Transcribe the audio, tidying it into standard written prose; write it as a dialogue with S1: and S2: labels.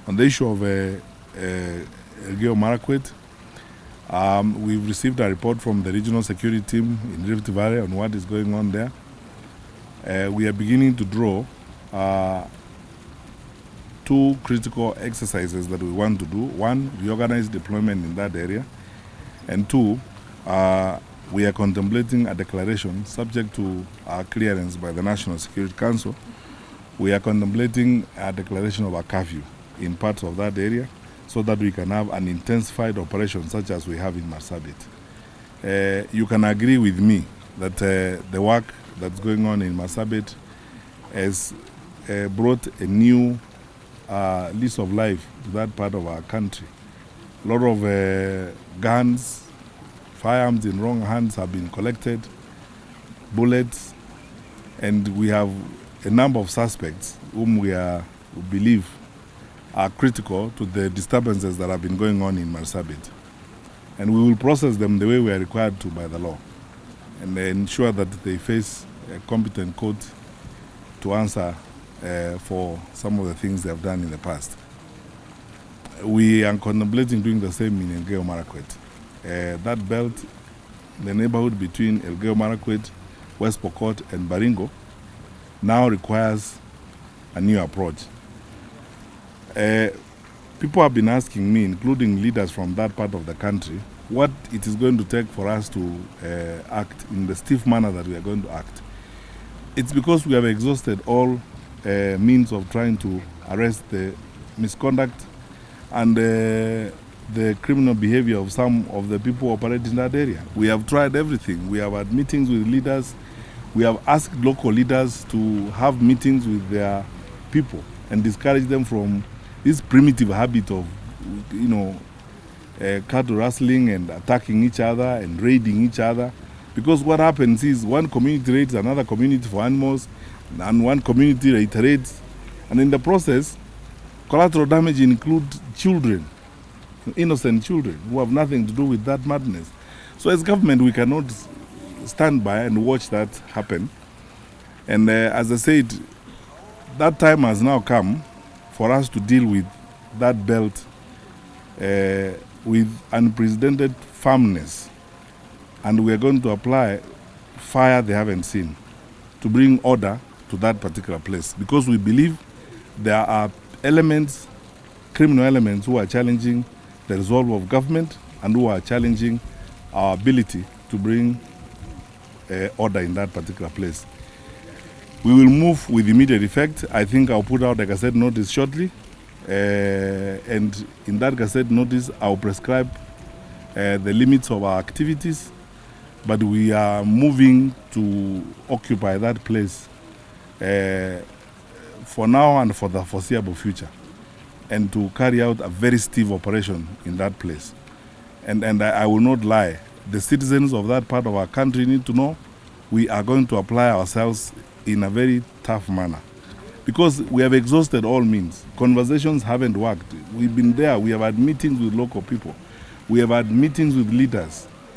S1: On the issue of Kerio Marakwet, we've received a report from the regional security team in Rift Valley on what is going on there. We are beginning to draw two critical exercises that we want to do. One, reorganize deployment in that area. And two, we are contemplating a declaration subject to our clearance by the National Security Council. We are contemplating a declaration of a curfew in parts of that area so that we can have an intensified operation such as we have in Marsabit. You can agree with me that the work that's going on in Marsabit has brought a new lease of life to that part of our country. A lot of guns, firearms in wrong hands have been collected, bullets, and we have a number of suspects whom we believe are critical to the disturbances that have been going on in Marsabit. And we will process them the way we are required to by the law and ensure that they face a competent court to answer for some of the things they have done in the past. We are contemplating doing the same in Kerio Marakwet. That belt, the neighborhood between Kerio Marakwet, West Pokot and Baringo, now requires a new approach. People have been asking me, including leaders from that part of the country, what it is going to take for us to act in the stiff manner that we are going to act. It's because we have exhausted all means of trying to arrest the misconduct and the criminal behavior of some of the people operating in that area. We have tried everything. We have had meetings with leaders. We have asked local leaders to have meetings with their people and discourage them from this primitive habit of, cattle rustling and attacking each other and raiding each other. Because what happens is one community raids another community for animals, and one community reiterates, and in the process, collateral damage includes children, innocent children who have nothing to do with that madness. So as government, we cannot stand by and watch that happen. And as I said, that time has now come for us to deal with that belt with unprecedented firmness. And we are going to apply fire they haven't seen to bring order to that particular place. Because we believe there are elements, criminal elements, who are challenging the resolve of government and who are challenging our ability to bring order in that particular place. We will move with immediate effect. I think I'll put out a Gazette notice shortly. And in that Gazette notice, I'll prescribe the limits of our activities. But we are moving to occupy that place for now and for the foreseeable future, and to carry out a very stiff operation in that place. And I will not lie. The citizens of that part of our country need to know we are going to apply ourselves in a very tough manner, because we have exhausted all means. Conversations haven't worked. We've been there. We have had meetings with local people. We have had meetings with leaders.